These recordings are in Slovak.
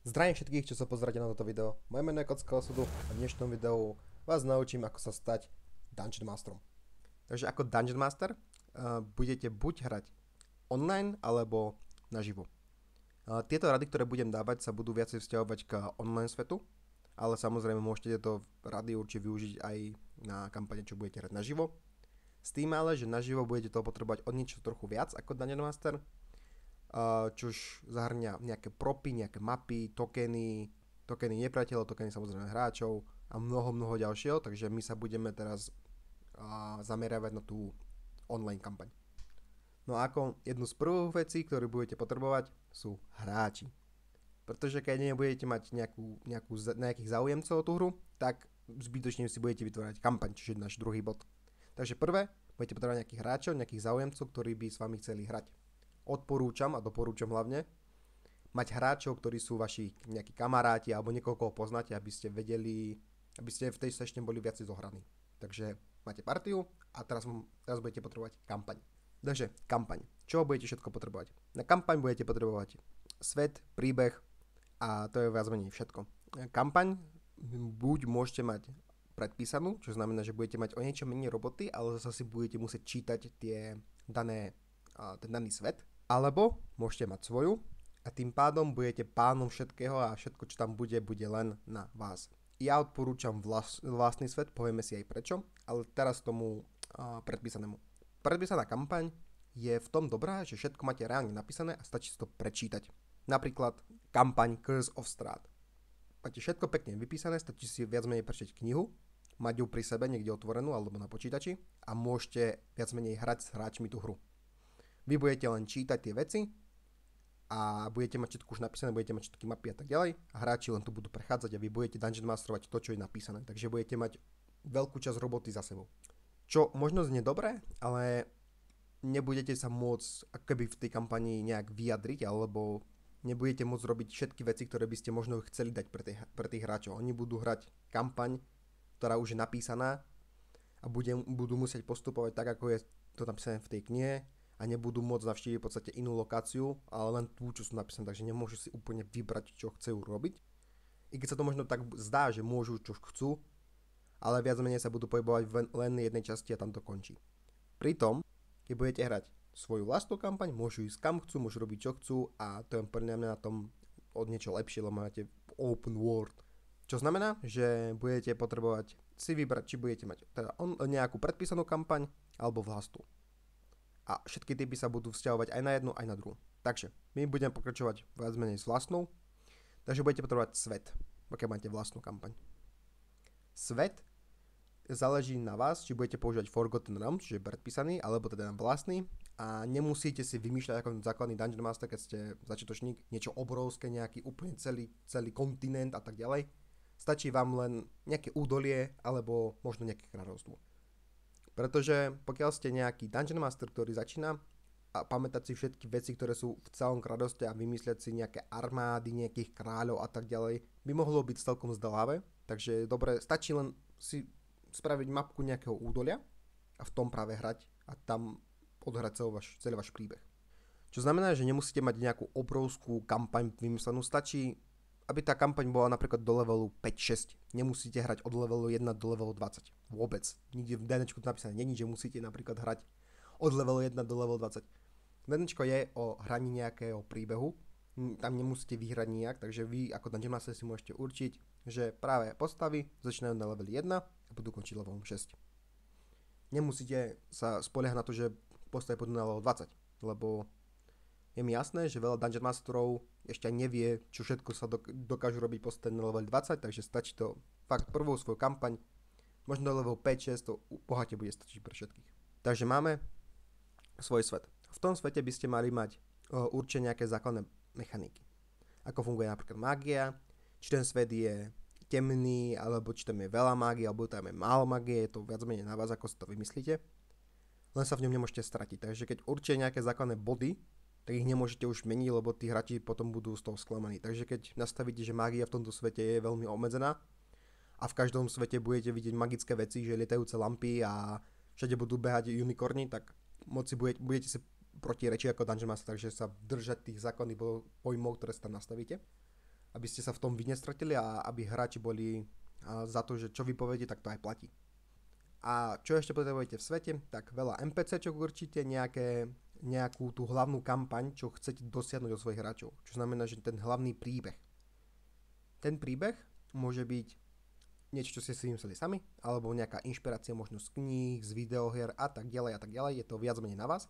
Zdravím všetkých, čo sa pozeráte na toto video. Moje meno je Kocka osudu a v dnešnom videu vás naučím, ako sa stať Dungeon Masterom. Takže ako Dungeon Master budete buď hrať online, alebo naživo. Tieto rady, ktoré budem dávať, sa budú viacej vzťahovať k online svetu, ale samozrejme môžete tieto rady určite využiť aj na kampane, čo budete hrať naživo. S tým ale, že naživo budete toho potrebovať o niečo trochu viac ako Dungeon Master, čo už zahrňa nejaké propy, nejaké mapy, tokeny nepriateľov, tokeny samozrejme hráčov a mnoho ďalšieho, takže my sa budeme teraz zameriavať na tú online kampaň. No a ako jednu z prvých vecí, ktorú budete potrebovať, sú hráči. Pretože keď nebudete mať nejakých záujemcov o tú hru, tak zbytočne si budete vytvárať kampaň, čiže náš druhý bod. Takže prvé, budete potrebovať nejakých hráčov, nejakých záujemcov, ktorí by s vami chceli hrať. Odporúčam a doporúčam hlavne mať hráčov, ktorí sú vaši nejakí kamaráti alebo niekoho, koho poznáte, aby ste vedeli, aby ste v tej sešne boli viac zohraní. Takže máte partiu a teraz budete potrebovať kampaň. Takže kampaň. Čo budete všetko potrebovať? Na kampaň budete potrebovať svet, príbeh a to je viac menej všetko. Kampaň buď môžete mať predpísanú, čo znamená, že budete mať o niečo menej roboty, ale zase si budete musieť čítať ten daný svet. Alebo môžete mať svoju a tým pádom budete pánom všetkého a všetko, čo tam bude len na vás. Ja odporúčam vlastný svet, povieme si aj prečo, ale teraz tomu predpísanému. Predpísaná kampaň je v tom dobrá, že všetko máte reálne napísané a stačí si to prečítať. Napríklad kampaň Curse of Strahd. Máte všetko pekne vypísané, stačí si viac menej prečítať knihu, mať ju pri sebe niekde otvorenú alebo na počítači a môžete viac menej hrať s hráčmi tú hru. Vy budete len čítať tie veci a budete mať všetko už napísané, budete mať všetky mapy a tak ďalej a hráči len tu budú prechádzať a vy budete dungeon masterovať to, čo je napísané. Takže budete mať veľkú časť roboty za sebou. Čo možno znie dobré, ale nebudete sa môcť akoby v tej kampanii nejak vyjadriť alebo nebudete môcť robiť všetky veci, ktoré by ste možno chceli dať pre tých hráčov. Oni budú hrať kampaň, ktorá už je napísaná a budú musieť postupovať tak, ako je to napísané v tej knihe a nebudú môcť navštíviť v podstate inú lokáciu, ale len tú, čo sú napísané, takže nemôžu si úplne vybrať, čo chcú robiť. I keď sa to možno tak zdá, že môžu, čo chcú, ale viac menej sa budú pohybovať len jednej časti a tam to končí. Pritom, keď budete hrať svoju vlastnú kampaň, môžu ísť kam chcú, môžu robiť čo chcú a to je pre mňa na tom od niečo lepšie, lebo máte open world. Čo znamená, že budete potrebovať si vybrať, či budete mať teda nejakú predpísanú kampaň alebo vlastnú. A všetky typy sa budú vzťahovať aj na jednu, aj na druhú. Takže my budeme pokračovať viac menej s vlastnou. Takže budete potrebovať svet, pokiaľ máte vlastnú kampaň. Svet záleží na vás, či budete používať Forgotten Realms, čiže predpísaný, alebo teda vlastný. A nemusíte si vymýšľať ako základný Dungeon Master, keď ste začiatočník, niečo obrovské, nejaký úplne celý kontinent a tak ďalej. Stačí vám len nejaké údolie, alebo možno nejaké kráľovstvo. Pretože pokiaľ ste nejaký Dungeon Master, ktorý začína a pamätať si všetky veci, ktoré sú v celom kráľovstve a vymyslieť si nejaké armády, nejakých kráľov a tak ďalej, by mohlo byť celkom zdláve. Takže dobre, stačí len si spraviť mapku nejakého údolia a v tom práve hrať a tam odhrať celý váš príbeh. Čo znamená, že nemusíte mať nejakú obrovskú kampaň vymyslenú, stačí, aby tá kampaň bola napríklad do levelu 5-6. Nemusíte hrať od levelu 1 do levelu 20. Vôbec. Nikde v DNčku to napísané není, že musíte napríklad hrať od levelu 1 do levelu 20. DNčko je o hraní nejakého príbehu. Tam nemusíte vyhrať nijak, takže vy ako Dungeon Master si môžete určiť, že práve postavy začínajú na leveli 1 a budú končiť levelom 6. Nemusíte sa spoliehať na to, že postavy pôjdu na level 20, lebo je mi jasné, že veľa Dungeon Masterov ešte aj nevie, čo všetko sa dokážu robiť postavy na level 20, takže stačí to fakt prvú svoju kampaň, možno level 5-6, to bohate bude stačiť pre všetkých. Takže máme svoj svet. V tom svete by ste mali mať určite nejaké základné mechaniky. Ako funguje napríklad mágia, či ten svet je temný, alebo či tam je veľa mágie, alebo tam je málo mágie, je to viac menej na vás, ako si to vymyslíte. Len sa v ňom nemôžete stratiť. Takže keď určite nejaké základné body, tak ich nemôžete už meniť, lebo tí hráči potom budú z toho sklamaní. Takže keď nastavíte, že mágia v tomto svete je veľmi obmedzená a v každom svete budete vidieť magické veci, že lietajúce lampy a všade budú behať unikorny, tak budete si protirečiť ako Dungeon Master, takže sa držať tých základných pojmov, ktoré si tam nastavíte. aby ste sa v tom vy nestratili a aby hráči boli za to, že čo vy poviete, tak to aj platí. A čo ešte potrebujete v svete? Tak veľa NPCčok určite, nejakú tú hlavnú kampaň, čo chcete dosiahnuť od svojich hráčov. Čo znamená, že ten hlavný príbeh. Ten príbeh môže byť niečo, čo ste si vymysleli sami, alebo nejaká inšpirácia možno z kníh, z videohier a tak ďalej a tak ďalej. Je to viac menej na vás.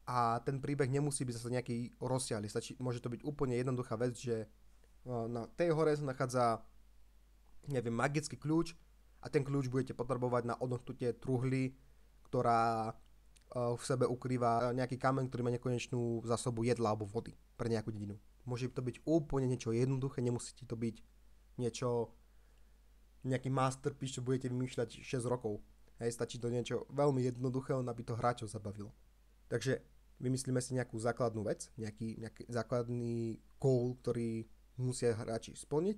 A ten príbeh nemusí byť zase nejaký rozsiahly. Môže to byť úplne jednoduchá vec, že na tej hore sa nachádza, neviem, magický kľúč a ten kľúč budete potrebovať na odnotutie truhly, ktorá v sebe ukrýva nejaký kameň, ktorý má nekonečnú zásobu jedla alebo vody pre nejakú dedinu. Môže to byť úplne niečo jednoduché, nemusíte to byť nejaký masterpiece, čo budete vymýšľať 6 rokov. Hej, stačí to niečo veľmi jednoduchého, aby to hráčov zabavilo. Takže vymyslíme si nejakú základnú vec, nejaký základný goal, ktorý musia hráči splniť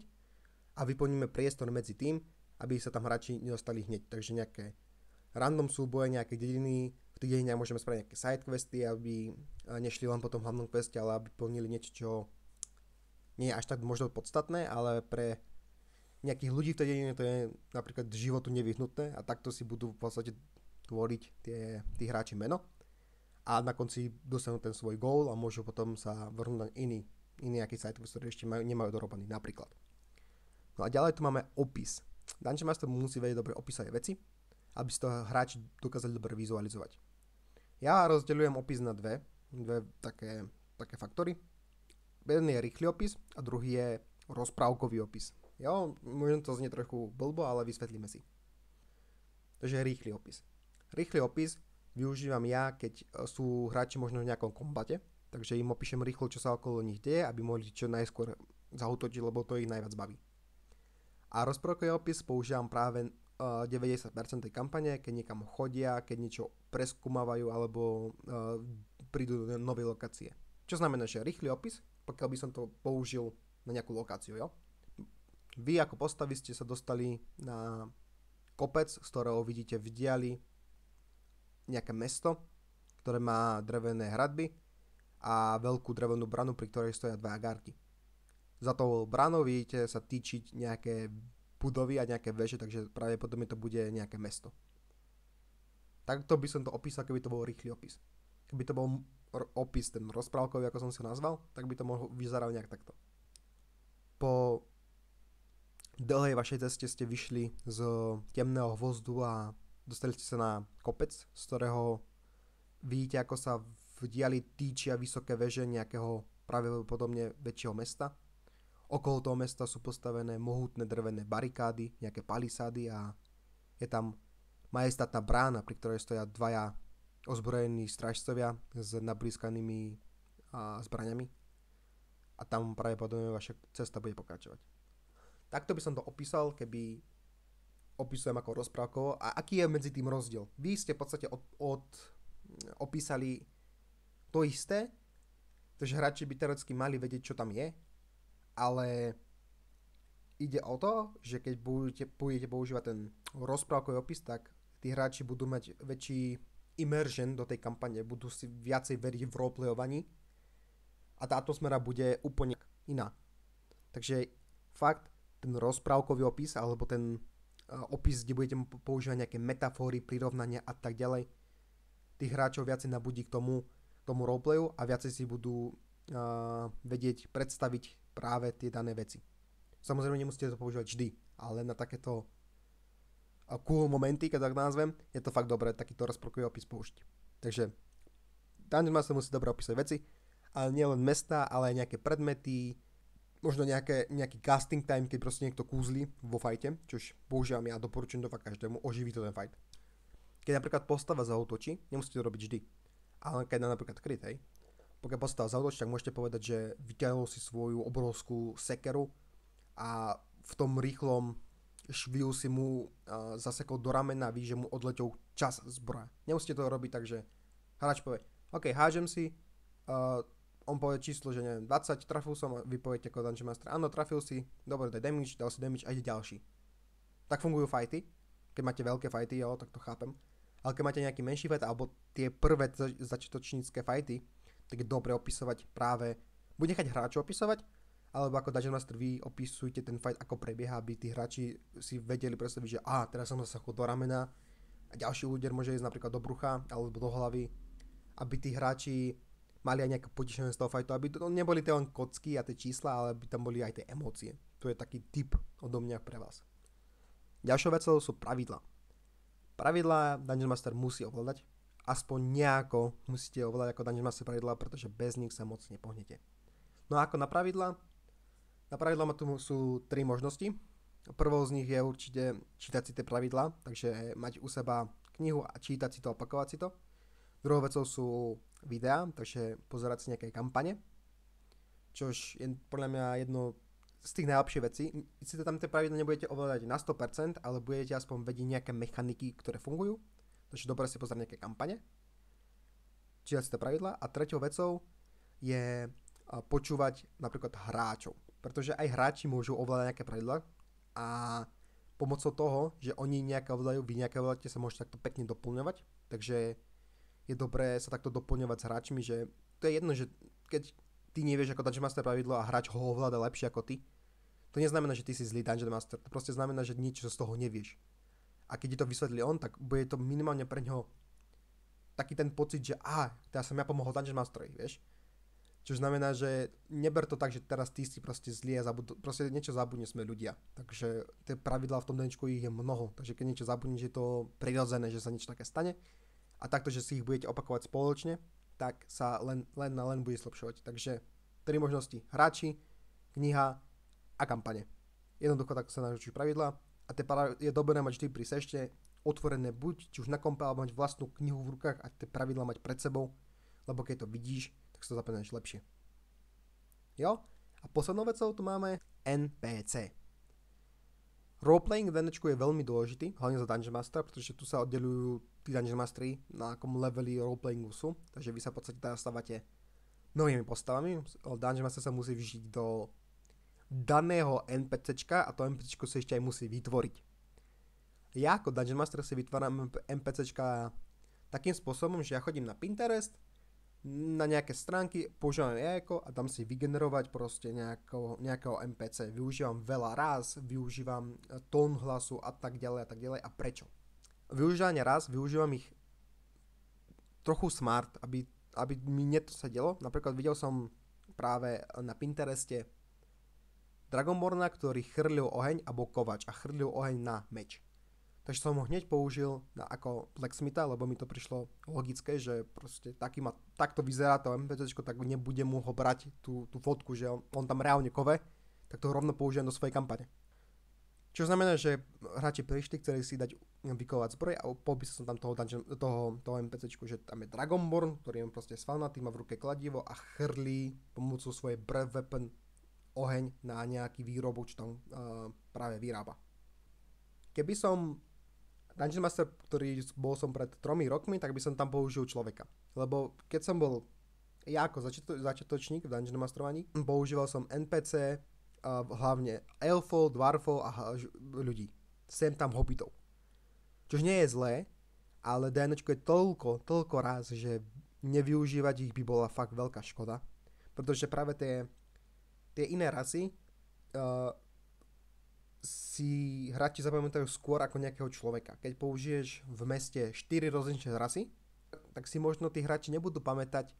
a vyplníme priestor medzi tým, aby sa tam hráči nedostali hneď. Takže nejaké random súboje, nejaké dediny, v tých dedinách môžeme spraviť nejaké sidequesty, aby nešli len po tom hlavnom queste, ale aby plnili niečo, čo nie je až tak možno podstatné, ale pre nejakých ľudí v tej dedine to je napríklad životu nevyhnutné a takto si budú v podstate tvoriť tí hráči meno. A na konci dostanú ten svoj goal a môžu potom sa vrhnúť na iný nejaký site, ktorý ešte nemajú dorobaný, napríklad. No a ďalej tu máme opis. Dungeon Master musí vedieť dobre opísať veci, aby si to hráči dokázali dobre vizualizovať. Ja rozdeľujem opis na dve také faktory. Jeden je rýchly opis a druhý je rozprávkový opis. Jo, možno to znie trochu blbo, ale vysvetlíme si. Takže rýchly opis. Rýchly opis využívam ja, keď sú hráči možno v nejakom kombate, takže im opíšem rýchlo, čo sa okolo nich deje, aby mohli čo najskôr zaútočiť, lebo to ich najviac baví. A rozprávkový opis používam práve 90% tej kampane, keď niekam chodia, keď niečo preskúmavajú alebo prídu do novej lokácie. Čo znamená, že rýchly opis, pokiaľ by som to použil na nejakú lokáciu, jo? Vy ako postavy ste sa dostali na kopec, z ktorého vidíte v diali nejaké mesto, ktoré má drevené hradby a veľkú drevenú branu, pri ktorej stoja dvaja gárky. Za tou branou vidíte sa týčiť nejaké budovy a nejaké veže, takže pravdepodobne to bude nejaké mesto. Takto by som to opísal, keby to bol rýchly opis. Keby to bol opis ten rozprávkový, ako som si ho nazval, tak by to mohlo vyzerať nejak takto. Po dlhej vašej ceste ste vyšli z temného hvozdu a dostali ste sa na kopec, z ktorého vidíte, ako sa v diali týčia vysoké veže nejakého pravdepodobne väčšieho mesta. Okolo toho mesta sú postavené mohutné drvené barikády, nejaké palisády a je tam majestátna brána, pri ktorej stoja dvaja ozbrojení strážcovia s nablískanými zbraňami a tam pravdepodobne vaša cesta bude pokračovať. Takto by som to opísal, keby opisujem ako rozprávkovo. A aký je medzi tým rozdiel? Vy ste v podstate opísali to isté, takže hráči by teoreticky mali vedieť, čo tam je, ale ide o to, že keď budete používať ten rozprávkový opis, tak tí hráči budú mať väčší immersion do tej kampane, budú si viacej veriť v roleplayovaní a tá atmosféra bude úplne iná. Takže fakt, ten rozprávkový opis, alebo ten opis, kde budete používať nejaké metafóry, prirovnania a tak ďalej, tých hráčov viacej nabudí k tomu roleplayu a viacej si budú vedieť predstaviť práve tie dané veci. Samozrejme nemusíte to používať vždy, ale na takéto cool momenty, keď tak nazvem, je to fakt dobré takýto rozprávkový opis použiť. Takže Dungeon Master musí dobre opísať veci, ale nie len mesta, ale aj nejaké predmety, možno nejaký casting time, keď proste niekto kúzli vo fajte, čož používam ja, doporučujem to fakt každému, oživí to ten fight. Keď napríklad postava zaútočí, nemusíte to robiť vždy, ale keď napríklad crit, hej, pokiaľ postava zaútočí, tak môžete povedať, že vyťahol si svoju obrovskú sekeru a v tom rýchlom šviu si mu zasekol do ramena a ví, že mu odletel čas zbroja. Nemusíte to robiť tak, že hráč povie, OK, hážem si, on povie číslo, že neviem, 20, trafil som a vy poviete ako Dungeon Master, áno, trafil si, dobre, daj damage, dal si damage a ide ďalší. Tak fungujú fighty, keď máte veľké fighty, jo, tak to chápem. Ale keď máte nejaký menší fight, alebo tie prvé začiatočnícke fighty, tak je dobre opisovať práve, buď nechať hráčov opisovať, alebo ako Dungeon Master vy opisujete ten fight, ako prebieha, aby tí hráči si vedeli predstaviť, že teraz som sa do ramena a ďalší úder môže ísť napríklad do brucha alebo do hlavy, aby tí hráči mali aj nejaké potešenie z toho fightu, aby to neboli tie len kocky a tie čísla, ale aby tam boli aj tie emócie. To je taký tip odo mňa pre vás. Ďalšou vecou sú pravidlá. Pravidlá Dungeon Master musí ovládať, aspoň nejako musíte ovládať ako Dungeon Master pravidlá, pretože bez nich sa moc nepohnete. No a ako na pravidlá? Na pravidlá sú 3 možnosti. Prvou z nich je určite čítať si tie pravidlá, takže mať u seba knihu a čítať si to, opakovať si to. Druhou vecou sú videá, takže pozerať si nejaké kampane, čož je podľa mňa jedno z tých najlepších vecí. Si tam tie pravidlá nebudete ovládať na 100%, ale budete aspoň vedieť nejaké mechaniky, ktoré fungujú. Takže dobre si pozerať nejaké kampane, čítať si tie pravidlá. A treťou vecou je počúvať napríklad hráčov. Pretože aj hráči môžu ovládať nejaké pravidlá a pomocou toho, že oni nejaké ovládajú, vy nejaké ovládate, sa môžete takto pekne doplňovať. Takže je dobré sa takto doplňovať s hráčmi, že to je jedno, že keď ty nevieš ako Dungeon Master pravidlo a hráč ho ovláda lepšie ako ty, to neznamená, že ty si zlý Dungeon Master, to proste znamená, že niečo z toho nevieš. A keď ti to vysvetlí on, tak bude to minimálne pre ňoho taký ten pocit, že teraz som ja pomohol Dungeon Masterovi, vieš. Čo znamená, že neber to tak, že teraz ty si proste zlý a proste niečo zabudne, sme ľudia. Takže tie pravidlá v tom denčku ich je mnoho, takže keď niečo zabudneš, je to prirodzené, že sa niečo také stane. A takto, že si ich budete opakovať spoločne, tak sa len bude zlepšovať. Takže 3 možnosti. Hráči, kniha a kampane. Jednoducho takto sa naučíš pravidlá a je dobré mať vždy pri sešte otvorené buď či už na kompe, alebo mať vlastnú knihu v rukách a tie pravidlá mať pred sebou, lebo keď to vidíš, tak sa to zapamätáš lepšie. Jo? A poslednou vecou tu máme NPC. Roleplaying v D&Dčku je veľmi dôležitý, hlavne za Dungeon Master, pretože tu sa oddelujú tí Dungeon Mastery, na akom leveli roleplayingu sú, takže vy sa v podstate teraz stávate novými postavami. Dungeon Master sa musí vžiť do daného NPCčka a to NPCčko sa ešte aj musí vytvoriť. Ja ako Dungeon Master si vytváram NPCčka takým spôsobom, že ja chodím na Pinterest, na nejaké stránky, používam jajko a dám si vygenerovať proste nejakého NPC. Využívam veľa ráz, využívam tón hlasu a tak ďalej a tak ďalej. A prečo? Využívanie ráz, využívam ich trochu smart, aby mi to sedelo. Napríklad videl som práve na Pintereste Dragonborna, ktorý chrlil oheň a bol kovač a chrlil oheň na meč. Takže som ho hneď použil ako blacksmitha, lebo mi to prišlo logické, že proste takto vyzerá to NPCčko, tak nebudem mu ho brať tú fotku, že on tam reálne kove, tak to rovno použijem do svojej kampane. Čo znamená, že hráči prišli, chceli si dať vykovať zbroj a popísal som tam toho NPCčku, že tam je Dragonborn, ktorý je proste svalnatý, má v ruke kladivo a chrlí pomocou svojej breath weapon oheň na nejaký výrobok, čo tam práve vyrába. Keby som Dungeon Master, ktorý bol som pred 3 rokmi, tak by som tam použil človeka. Lebo keď som bol ja ako začiatočník v Dungeon Masterovaní, používal som NPC, hlavne elfov, dwarfov a ľudí. Sem tam hobbitov. Čož nie je zlé, ale D&Dčko je toľko raz, že nevyužívať ich by bola fakt veľká škoda. Pretože práve tie iné rasy si hráči zapamätajú skôr ako nejakého človeka. Keď použiješ v meste 4 rozličné rasy, tak si možno tí hráči nebudú pamätať,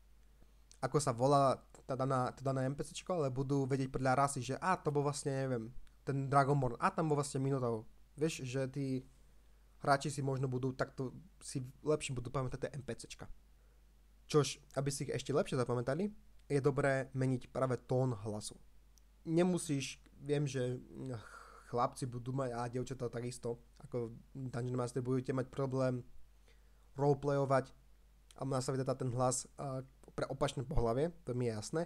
ako sa volá tá daná NPCčko, ale budú vedieť podľa rasy, že to bol vlastne, neviem, ten Dragonborn, tam bol vlastne Minotaur. Vieš, že tí hráči si možno budú takto, si lepšie budú pamätať tie NPCčka. Čož, aby si ich ešte lepšie zapamätali, je dobré meniť práve tón hlasu. Nemusíš, viem, že chlapci budú mať a dievčatá takisto, ako Dungeon Master budete mať problém roleplayovať a nastaviť ten hlas pre opačné pohlavie, to mi je jasné.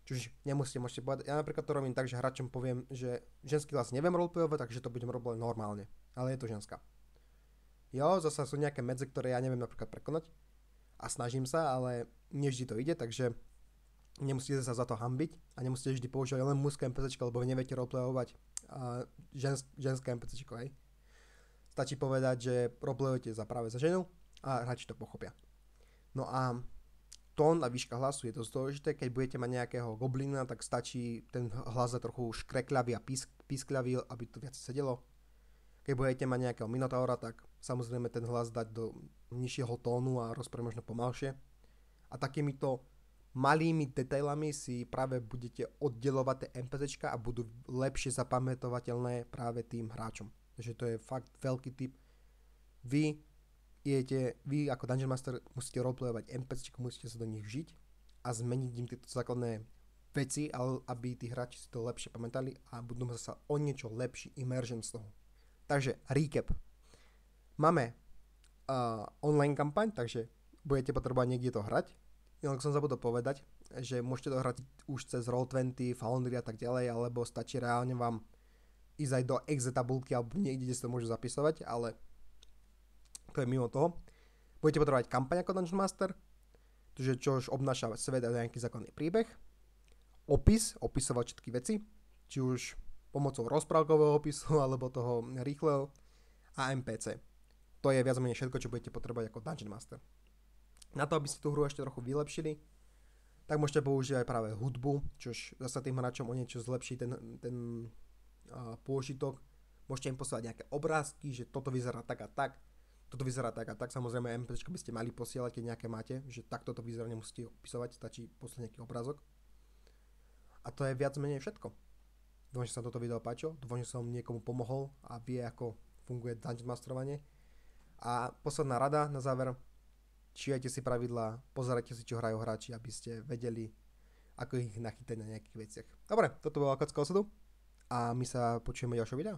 Čiže môžete povedať, ja napríklad to robím tak, že hráčom poviem, že ženský hlas neviem roleplayovať, takže to budem robiť normálne, ale je to ženská. Jo, zasa sú nejaké medze, ktoré ja neviem napríklad prekonať a snažím sa, ale nevždy to ide, takže nemusíte sa za to hanbiť a nemusíte vždy používať len mužské NPCčko, lebo neviete roleplayovať ženské NPCčko, hej. Stačí povedať, že roleplayujete práve za ženu a hráči to pochopia. No a tón a výška hlasu je dosť dôležité. Keď budete mať nejakého goblina, tak stačí ten hlas dať trochu škrekľavý a pískľavý, aby to viac sedelo. Keď budete mať nejakého minotaura, tak samozrejme ten hlas dať do nižšieho tónu a rozprávať možno pomalšie. A takýmito malými detailami si práve budete oddelovať tie NPCčka a budú lepšie zapamätovateľné práve tým hráčom. Takže to je fakt veľký tip. Vy ako Dungeon Master musíte roleplayovať NPCčka, musíte sa do nich vžiť a zmeniť im tieto základné veci, aby tí hráči si to lepšie pamätali a budú mať sa o niečo lepší immersion z toho. Takže recap. Máme online kampaň, takže budete potrebovať niekde to hrať. Inak som zabudol povedať, že môžete to hrať už cez Roll20, Foundry a tak ďalej, alebo stačí reálne vám ísť aj do Excel tabulky alebo niekde, kde si to môžu zapisovať, ale to je mimo toho. Budete potrebovať kampaň ako Dungeon Master, čo už obnáša svet a nejaký základný príbeh, opisovať všetky veci, či už pomocou rozprávkového opisu alebo toho rýchleho a NPC. To je viac menej všetko, čo budete potrebovať ako Dungeon Master. Na to, aby ste tú hru ešte trochu vylepšili, tak môžete používať práve hudbu, čož zase tým hráčom o niečo zlepší ten pôžitok. Môžete im poslať nejaké obrázky, že toto vyzerá tak a tak, toto vyzerá tak a tak. Samozrejme NPCčka by ste mali posielať, keď nejaké máte, že takto to vyzerá, nemusíte opisovať, stačí poslať nejaký obrázok. A to je viac menej všetko. Dúfam, že sa toto video páčilo, dúfam, že som niekomu pomohol a vie, ako funguje Dungeon Masterovanie. A posledná rada na záver, čítajte si pravidlá, pozerajte si, čo hrajú hráči, aby ste vedeli, ako ich nachytať na nejakých veciach. Dobre, toto bolo Kocka osudu a my sa počujeme v ďalšom videu.